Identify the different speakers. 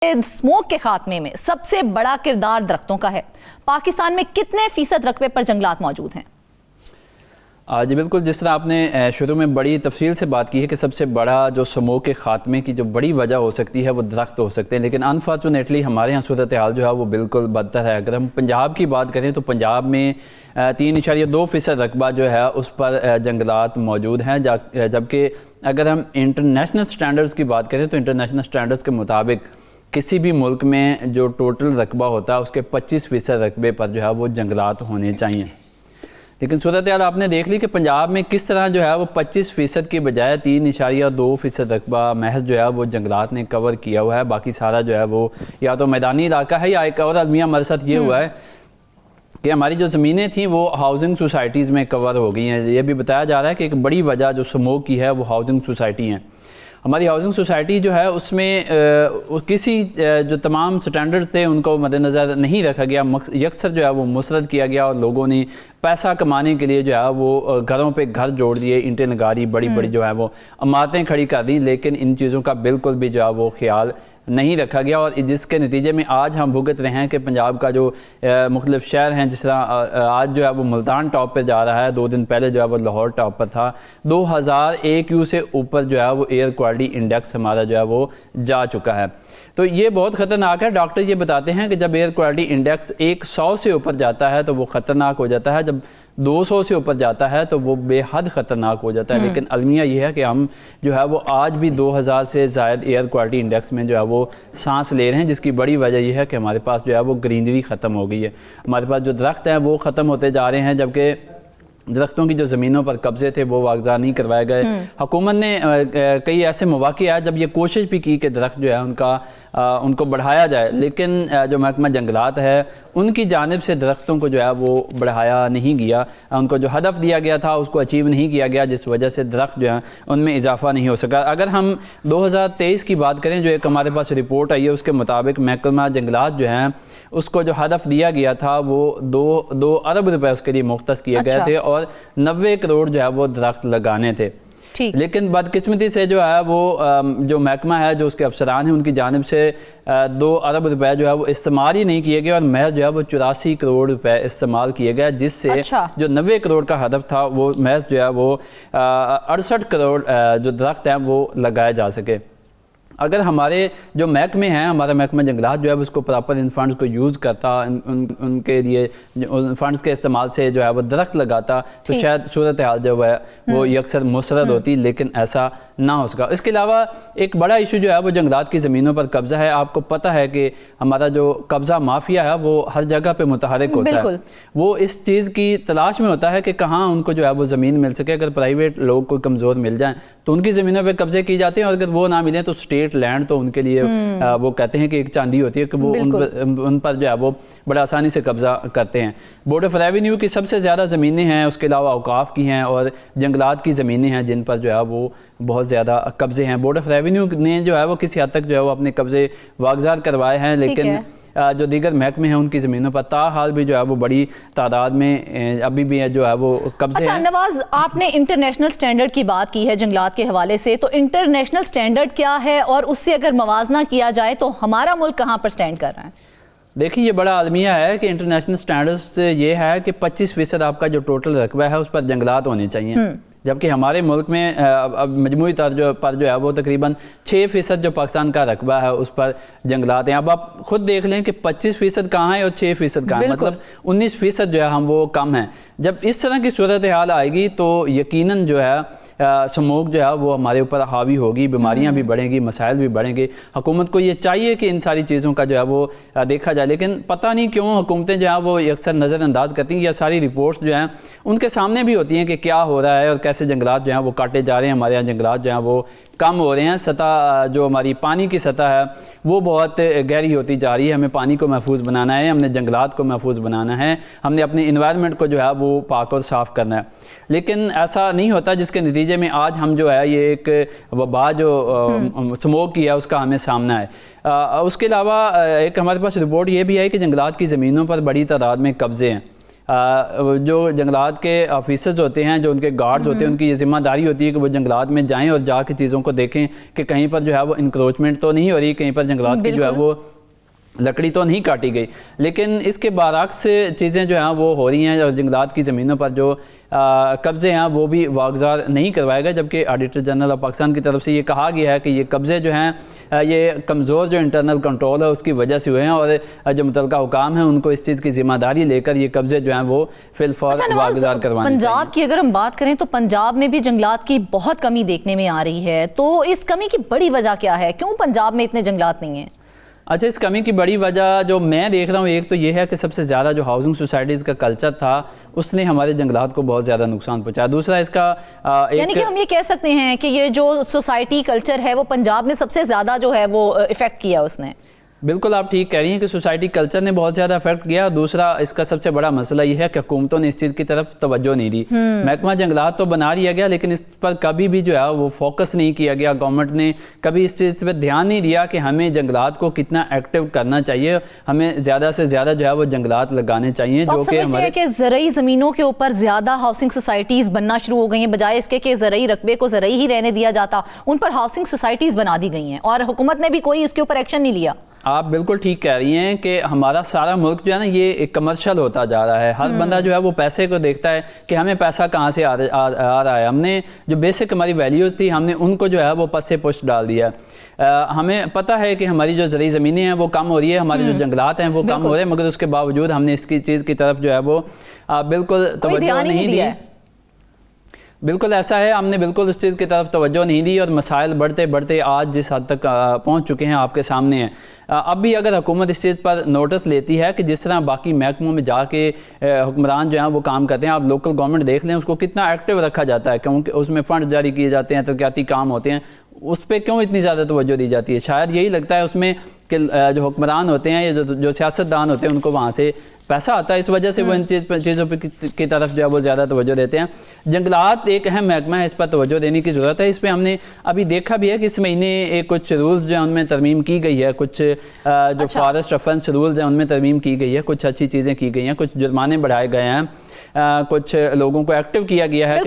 Speaker 1: Smoke کے خاتمے میں سب سے بڑا کردار درختوں کا ہے۔ پاکستان میں کتنے فیصد رقبے پر جنگلات موجود ہیں؟
Speaker 2: جی بالکل، جس طرح آپ نے شروع میں بڑی تفصیل سے بات کی ہے کہ سب سے بڑا جو اسموک کے خاتمے کی جو بڑی وجہ ہو سکتی ہے وہ درخت ہو سکتے ہیں، لیکن انفارچونیٹلی ہمارے یہاں صورتحال جو ہے وہ بالکل بدتر ہے۔ اگر ہم پنجاب کی بات کریں تو پنجاب میں 3.2% رقبہ جو ہے اس پر جنگلات موجود ہیں، جبکہ اگر ہم انٹرنیشنل سٹینڈرڈز کی بات کریں تو انٹرنیشنل سٹینڈرڈز کے مطابق کسی بھی ملک میں جو ٹوٹل رقبہ ہوتا ہے اس کے 25% رقبے پر جو ہے وہ جنگلات ہونے چاہیے، لیکن صورتحال آپ نے دیکھ لی کہ پنجاب میں کس طرح جو ہے وہ 25% کی بجائے 3.2% رقبہ محض جو ہے وہ جنگلات نے کور کیا ہوا ہے۔ باقی سارا جو ہے وہ یا تو میدانی علاقہ ہے، یا ایک اور المیہ ہمارے ساتھ یہ ہوا ہے کہ ہماری جو زمینیں تھیں وہ ہاؤسنگ سوسائٹیز میں کور ہو گئی ہیں۔ یہ بھی بتایا جا رہا ہے کہ ایک بڑی وجہ جو اسموک کی ہے وہ ہاؤسنگ سوسائٹی ہیں۔ ہماری ہاؤسنگ سوسائٹی جو ہے اس میں کسی جو تمام سٹینڈرڈز تھے ان کو مد نظر نہیں رکھا گیا، یکسر جو ہے وہ مسرد کیا گیا اور لوگوں نے پیسہ کمانے کے لیے جو ہے وہ گھروں پہ گھر جوڑ دیے، اینٹیں لگا دی، بڑی بڑی جو ہے وہ عمارتیں کھڑی کر دی، لیکن ان چیزوں کا بالکل بھی جو ہے وہ خیال نہیں رکھا گیا، اور جس کے نتیجے میں آج ہم بھگت رہے ہیں کہ پنجاب کا جو مختلف شہر ہیں، جس طرح آج جو ہے وہ ملتان ٹاپ پہ جا رہا ہے، 2 دن پہلے جو ہے وہ لاہور ٹاپ پر تھا، 2000 AQ سے اوپر جو ہے وہ ایئر کوالٹی انڈیکس ہمارا جو ہے وہ جا چکا ہے۔ تو یہ بہت خطرناک ہے۔ ڈاکٹر یہ بتاتے ہیں کہ جب ایئر کوالٹی انڈیکس 100 سے اوپر جاتا ہے تو وہ خطرناک ہو جاتا ہے، جب 200 سے اوپر جاتا ہے تو وہ بے حد خطرناک ہو جاتا ہے، لیکن المیہ یہ ہے کہ ہم جو ہے وہ آج بھی 2000 سے زائد ایئر کوالٹی انڈیکس میں جو ہے وہ سانس لے رہے ہیں، جس کی بڑی وجہ یہ ہے کہ ہمارے پاس جو ہے وہ گرینری ختم ہو گئی ہے، ہمارے پاس جو درخت ہیں وہ ختم ہوتے جا رہے ہیں، جبکہ درختوں کی جو زمینوں پر قبضے تھے وہ واگزار نہیں کروائے گئے۔ حکومت نے کئی ایسے مواقع آئے جب یہ کوشش بھی کی کہ درخت جو ہے ان کو بڑھایا جائے، لیکن جو محکمہ جنگلات ہے ان کی جانب سے درختوں کو جو ہے وہ بڑھایا نہیں گیا، ان کو جو ہدف دیا گیا تھا اس کو اچیو نہیں کیا گیا، جس وجہ سے درخت جو ہیں ان میں اضافہ نہیں ہو سکا۔ اگر ہم 2023 کی بات کریں، جو ایک ہمارے پاس رپورٹ آئی ہے، اس کے مطابق محکمہ جنگلات جو ہیں اس کو جو ہدف دیا گیا تھا وہ 2 ارب روپے اس کے لیے مختص کیے گئے تھے اور 90 کروڑ جو ہے وہ درخت لگانے تھے، لیکن بدقسمتی سے جو ہے وہ جو محکمہ ہے، جو اس کے افسران ہیں، ان کی جانب سے 2 ارب روپے جو ہے وہ استعمال ہی نہیں کیے گئے، اور محض جو ہے وہ 84 کروڑ روپے استعمال کیے گئے، جس سے جو 90 کروڑ کا ہدف تھا وہ محض جو ہے وہ 68 کروڑ جو درخت ہیں وہ لگائے جا سکے۔ اگر ہمارے جو محکمے ہیں، ہمارا محکمہ جنگلات جو ہے اس کو پراپر ان فنڈز کو یوز کرتا، ان کے لیے ان فنڈز کے استعمال سے جو ہے وہ درخت لگاتا تو شاید صورتحال جو ہے وہ یکسر مسرد ہوتی، لیکن ایسا نہ ہو سکا۔ اس کے علاوہ ایک بڑا ایشو جو ہے وہ جنگلات کی زمینوں پر قبضہ ہے۔ آپ کو پتہ ہے کہ ہمارا جو قبضہ مافیا ہے وہ ہر جگہ پہ متحرک ہوتا ہے، وہ اس چیز کی تلاش میں ہوتا ہے کہ کہاں ان کو جو ہے وہ زمین مل سکے۔ اگر پرائیویٹ لوگ کوئی کمزور مل جائیں تو ان کی زمینوں پہ قبضے کی جاتے ہیں، اور اگر وہ نہ ملیں تو اسٹیٹ لینڈ تو ان کے لیے وہ کہتے ہیں کہ ایک چاندی ہوتی ہے کہ وہ ان پر جو ہے وہ بڑا آسانی سے قبضہ کرتے ہیں۔ بورڈ آف ریونیو کی سب سے زیادہ زمینیں ہیں، اس کے علاوہ اوقاف کی ہیں اور جنگلات کی زمینیں ہیں جن پر جو ہے وہ بہت زیادہ قبضے ہیں۔ بورڈ آف ریونیو نے جو ہے وہ کسی حد تک جو ہے وہ اپنے قبضے واگزار کروائے ہیں، لیکن جو دیگر محکمے ہیں ان کی زمینوں پر تاحال بھی جو ہے وہ بڑی تعداد میں ابھی بھی جو ہے وہ قبضے ہیں۔
Speaker 1: نواز، آپ نے انٹرنیشنل سٹینڈرڈ کی بات کی ہے جنگلات کے حوالے سے، تو انٹرنیشنل سٹینڈرڈ کیا ہے اور اس سے اگر موازنہ کیا جائے تو ہمارا ملک کہاں پر سٹینڈ کر رہا ہے؟
Speaker 2: دیکھیے یہ بڑا المیہ ہے کہ انٹرنیشنل سٹینڈرڈز یہ ہے کہ 25% آپ کا جو ٹوٹل رقبہ ہے اس پر جنگلات ہونے چاہیے، جبکہ ہمارے ملک میں مجموعی طور پر جو ہے وہ تقریباً 6% جو پاکستان کا رقبہ ہے اس پر جنگلات ہیں۔ اب آپ خود دیکھ لیں کہ 25% کہاں ہے اور 6% کہاں ہے، مطلب 19% جو ہے ہم وہ کم ہیں۔ جب اس طرح کی صورتحال آئے گی تو یقیناً جو ہے اسموک جو ہے وہ ہمارے اوپر حاوی ہوگی، بیماریاں بھی بڑھیں گی، مسائل بھی بڑھیں گے۔ حکومت کو یہ چاہیے کہ ان ساری چیزوں کا جو ہے وہ دیکھا جائے، لیکن پتہ نہیں کیوں حکومتیں جو ہیں وہ اکثر نظر انداز کرتی ہیں، یا ساری رپورٹس جو ہیں ان کے سامنے بھی ہوتی ہیں کہ کیا ہو رہا ہے اور کیسے جنگلات جو ہیں وہ کاٹے جا رہے ہیں، ہمارے یہاں جنگلات جو ہیں وہ کم ہو رہے ہیں، سطح جو ہماری پانی کی سطح ہے وہ بہت گہری ہوتی جا رہی ہے۔ ہمیں پانی کو محفوظ بنانا ہے، ہم نے جنگلات کو محفوظ بنانا ہے، ہم نے اپنے انوائرمنٹ کو جو ہے وہ پاک اور صاف کرنا ہے، لیکن ایسا نہیں ہوتا، جس کے نتیجے میں آج ہم جو ہے یہ ایک وبا جو اسموک کی ہے اس کا ہمیں سامنا ہے۔ اس کے علاوہ ایک ہمارے پاس رپورٹ یہ بھی ہے کہ جنگلات کی زمینوں پر بڑی تعداد میں قبضے ہیں۔ جو جنگلات کے آفیسرز ہوتے ہیں، جو ان کے گارڈز ہوتے ہیں، ان کی یہ ذمہ داری ہوتی ہے کہ وہ جنگلات میں جائیں اور جا کے چیزوں کو دیکھیں کہ کہیں پر جو ہے وہ انکروچمنٹ تو نہیں ہو رہی، کہیں پر جنگلات کی جو ہے وہ لکڑی تو نہیں کاٹی گئی. لیکن اس کے برعکس چیزیں جو ہیں وہ ہو رہی ہیں، اور جنگلات کی زمینوں پر جو قبضے ہیں وہ بھی واگزار نہیں کروائے گا، جبکہ آڈیٹر جنرل آف پاکستان کی طرف سے یہ کہا گیا ہے کہ یہ قبضے جو ہیں یہ کمزور جو انٹرنل کنٹرول ہے اس کی وجہ سے ہوئے ہیں، اور جو متعلقہ حکام ہیں ان کو اس چیز کی ذمہ داری لے کر یہ قبضے جو ہیں وہ فی الفور واگزار کروانے چاہیے.
Speaker 1: پنجاب کی اگر ہم بات کریں تو پنجاب میں بھی جنگلات کی بہت کمی دیکھنے میں آ رہی ہے، تو اس کمی کی بڑی وجہ کیا ہے؟ کیوں پنجاب میں اتنے جنگلات نہیں ہیں؟
Speaker 2: اچھا، اس کمی کی بڑی وجہ جو میں دیکھ رہا ہوں، ایک تو یہ ہے کہ سب سے زیادہ جو ہاؤسنگ سوسائٹیز کا کلچر تھا اس نے ہمارے جنگلات کو بہت زیادہ نقصان پہنچایا. دوسرا اس کا
Speaker 1: یعنی کہ ہم یہ کہہ سکتے ہیں کہ یہ جو سوسائٹی کلچر ہے وہ پنجاب میں سب سے زیادہ جو ہے وہ افیکٹ کیا اس نے.
Speaker 2: بالکل آپ ٹھیک کہہ رہی ہیں کہ سوسائٹی کلچر نے بہت زیادہ افیکٹ کیا. دوسرا اس کا سب سے بڑا مسئلہ یہ ہے کہ حکومتوں نے اس چیز کی طرف توجہ نہیں دی. محکمہ جنگلات تو بنا دیا گیا لیکن اس پر کبھی بھی جو ہے وہ فوکس نہیں کیا گیا. گورنمنٹ نے کبھی اس چیز پہ دھیان نہیں دیا کہ ہمیں جنگلات کو کتنا ایکٹیو کرنا چاہیے، ہمیں زیادہ سے زیادہ جو ہے وہ جنگلات لگانے چاہیے. جو کہ ہمارے
Speaker 1: کہ زرعی زمینوں کے اوپر زیادہ ہاؤسنگ سوسائٹیز بننا شروع ہو گئی ہیں، بجائے اس کے کہ زرعی رقبے کو زرعی ہی رہنے دیا جاتا، ان پر ہاؤسنگ سوسائٹیز بنا دی گئی ہیں اور حکومت نے بھی کوئی اس کے اوپر ایکشن نہیں لیا.
Speaker 2: آپ بالکل ٹھیک کہہ رہی ہیں کہ ہمارا سارا ملک جو ہے نا یہ ایک کمرشل ہوتا جا رہا ہے. ہر بندہ جو ہے وہ پیسے کو دیکھتا ہے کہ ہمیں پیسہ کہاں سے آ رہا ہے. ہم نے جو بیسک ہماری ویلیوز تھی ہم نے ان کو جو ہے وہ پس سے پش ڈال دیا. ہمیں پتہ ہے کہ ہماری جو زرعی زمینیں ہیں وہ کم ہو رہی ہے، ہمارے جو جنگلات ہیں وہ کم ہو رہے ہیں، مگر اس کے باوجود ہم نے اس کی چیز کی طرف جو ہے وہ بالکل توجہ نہیں دی. بالکل ایسا ہے، ہم نے بالکل اس چیز کی طرف توجہ نہیں دی اور مسائل بڑھتے بڑھتے آج جس حد تک پہنچ چکے ہیں آپ کے سامنے ہیں. اب بھی اگر حکومت اس چیز پر نوٹس لیتی ہے کہ جس طرح باقی محکموں میں جا کے حکمران جو ہیں وہ کام کرتے ہیں، آپ لوکل گورنمنٹ دیکھ لیں اس کو کتنا ایکٹیو رکھا جاتا ہے، کیونکہ اس میں فنڈ جاری کیے جاتے ہیں، ترقیاتی کام ہوتے ہیں، اس پہ کیوں اتنی زیادہ توجہ دی جاتی ہے؟ شاید یہی لگتا ہے اس میں کہ جو حکمران ہوتے ہیں یا جو سیاستدان ہوتے ہیں ان کو وہاں سے پیسہ آتا ہے، اس وجہ سے وہ ان چیزوں کی طرف جو ہے وہ زیادہ توجہ دیتے ہیں. جنگلات ایک اہم محکمہ ہے، اس پر توجہ دینے کی ضرورت ہے. اس پہ ہم نے ابھی دیکھا بھی ہے کہ اس مہینے کچھ رولز جو ہیں ان میں ترمیم کی گئی ہے، کچھ جو فارسٹ ریفرنس رولز ہیں ان میں ترمیم کی گئی ہے، کچھ اچھی چیزیں کی گئی ہیں، کچھ جرمانے بڑھائے گئے ہیں، کچھ لوگوں کو ایکٹیو کیا گیا ہے.